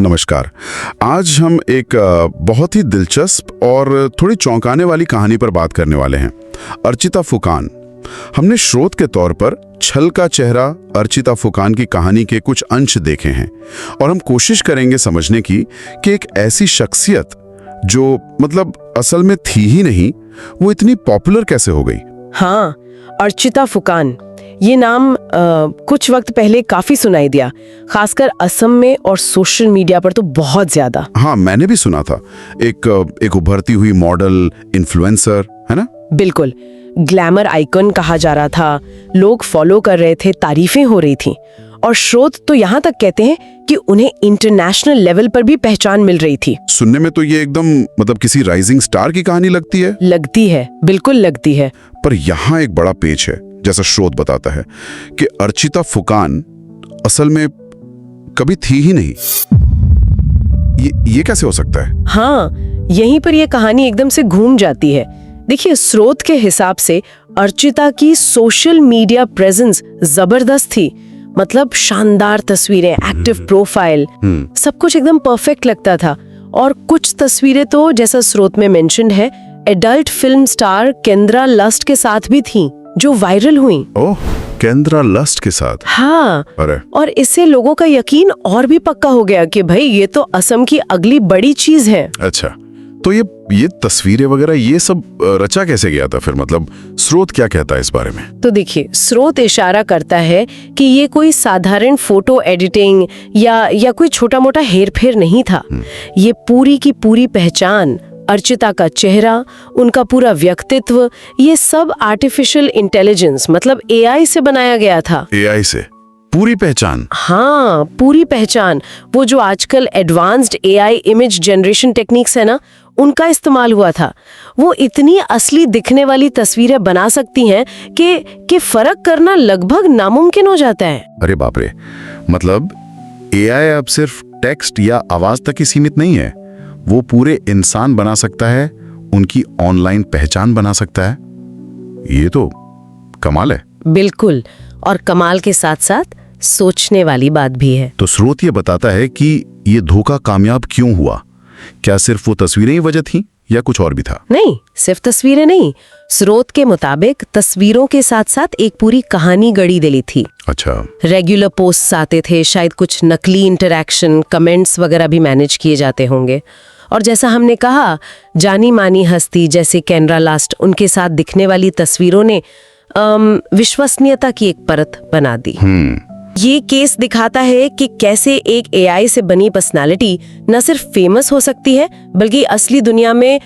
नमस्कार। आज हम एक बहुत ही दिलचस्प और थोड़ी चौंकाने वाली कहानी पर बात करने वाले हैं। अर्चिता फुकान। हमने स्रोत के तौर पर छल का चेहरा अर्चिता फुकान की कहानी के कुछ अंश देखे हैं और हम कोशिश करेंगे समझने की कि एक ऐसी शख्सियत जो असल में थी ही नहीं, वो इतनी पॉपुलर कैसे हो गई। हाँ, अर्चिता फुकान, ये नाम कुछ वक्त पहले काफी सुनाई दिया, खासकर असम में और सोशल मीडिया पर तो बहुत ज्यादा। हाँ, मैंने भी सुना था। एक उभरती हुई मॉडल, इन्फ्लुएंसर, है ना? बिल्कुल, ग्लैमर आइकन कहा जा रहा था, लोग फॉलो कर रहे थे, तारीफें हो रही थी और स्रोत तो यहाँ तक कहते हैं कि उन्हें इंटरनेशनल लेवल पर भी पहचान मिल रही थी। सुनने में तो ये एकदम किसी राइजिंग स्टार की कहानी लगती है। लगती है, बिल्कुल लगती है। पर यहाँ एक बड़ा पेच है, जैसा स्रोत बताता है कि अर्चिता फुकान असल में कभी थी ही नहीं। ये कैसे हो सकता है? हाँ, यहीं पर यह कहानी एकदम से घूम जाती है। देखिए, स्रोत के हिसाब से अर्चिता की सोशल मीडिया प्रेजेंस जबरदस्त थी। मतलब शानदार तस्वीरें, एक्टिव प्रोफाइल, सब कुछ एकदम परफेक्ट लगता था। और कुछ तस्वीरें तो जैसा स्रोत में मेंशन्ड है, एडल्ट फिल्म स्टार केंद्रा लस्ट के साथ भी थीं, जो वायरल हुई। ओह, केंद्रा लस्ट के साथ? हाँ। अरे। और इससे लोगों का यकीन और भी पक्का हो गया कि भाई ये तो असम की अगली बड़ी चीज है। अच्छा, तो ये तस्वीरें वगैरह ये सब रचा कैसे गया था फिर? स्रोत क्या कहता है इस बारे में? तो देखिए, स्रोत इशारा करता है कि ये कोई साधारण फोटो एडिटिंग या कोई छोटा मोटा हेरफेर नहीं था। ये पूरी की पूरी पहचान, अर्चिता का चेहरा, उनका पूरा व्यक्तित्व, ये सब आर्टिफिशियल इंटेलिजेंस एआई से बनाया गया था। एआई से पूरी पहचान? हाँ, पूरी पहचान। वो जो आजकल advanced AI image generation techniques है ना, उनका इस्तेमाल हुआ था। वो इतनी असली दिखने वाली तस्वीरें बना सकती हैं कि फर्क करना लगभग नामुमकिन हो जाता है। अरे बाप रे! एआई अब सिर्फ टेक्स्ट या आवाज तक ही सीमित नहीं है, वो पूरे इंसान बना सकता है, उनकी ऑनलाइन पहचान बना सकता है। ये तो कमाल है। बिल्कुल, और कमाल के साथ साथ सोचने वाली बात भी है। तो स्रोत ये बताता है कि ये धोखा कामयाब क्यों हुआ। क्या सिर्फ वो तस्वीरें ही वजह थी या कुछ और भी था? नहीं, सिर्फ तस्वीरें नहीं। स्रोत के मुताबिक तस्वीरों के साथ साथ एक पूरी कहानी गढ़ी डली थी। अच्छा। रेगुलर पोस्ट्स आते थे, शायद कुछ नकली इंटरैक्शन, कमेंट्स वगैरह भी मैनेज किए जाते होंगे। और जैसा हमने कहा, जानी मानी हस्ती जैसे केंद्रा लस्ट, उनके साथ दिखने वाली तस्वीरों ने विश्वसनीयता की एक परत बना दी। ये केस दिखाता है कि कैसे एक एआई से बनी पर्सनालिटी न सिर्फ फेमस हो सकती है, बल्कि असली दुनिया में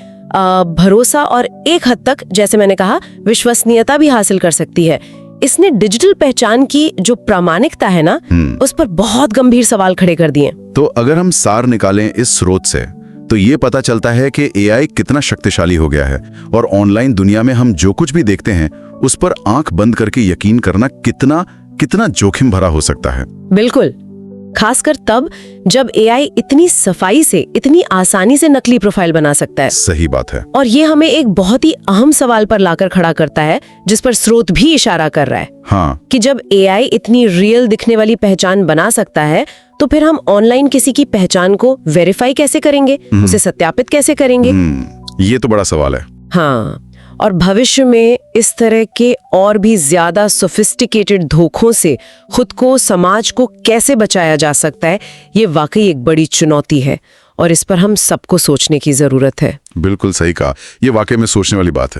भरोसा और एक हद तक, जैसे मैंने कहा, विश्वसनीयता भी हासिल कर सकती है। इसने डिजिटल पहचान की जो प्रामाणिकता है ना, उस पर बहुत गंभीर सवाल खड़े कर दिए। तो अगर हम सार निकालें इस स्रोत से, तो ये पता चलता है कि एआई कितना शक्तिशाली हो गया है और ऑनलाइन दुनिया में हम जो कुछ भी देखते हैं उस पर आंख बंद करके यकीन करना कितना जोखिम भरा हो सकता है। बिल्कुल, खासकर तब जब एआई इतनी सफाई से, इतनी आसानी से नकली प्रोफाइल बना सकता है। सही बात है। और ये हमें एक बहुत ही अहम सवाल पर लाकर खड़ा करता है, जिस पर स्रोत भी इशारा कर रहा है। हाँ। कि जब एआई इतनी रियल दिखने वाली पहचान बना सकता है, तो फिर हम ऑनलाइन किसी की पहचान को वेरीफाई कैसे करेंगे, उसे सत्यापित कैसे करेंगे? ये तो बड़ा सवाल है। हाँ, और भविष्य में इस तरह के और भी ज्यादा सोफिस्टिकेटेड धोखों से खुद को, समाज को कैसे बचाया जा सकता है, ये वाकई एक बड़ी चुनौती है और इस पर हम सबको सोचने की जरूरत है। बिल्कुल सही कहा, ये वाकई में सोचने वाली बात है।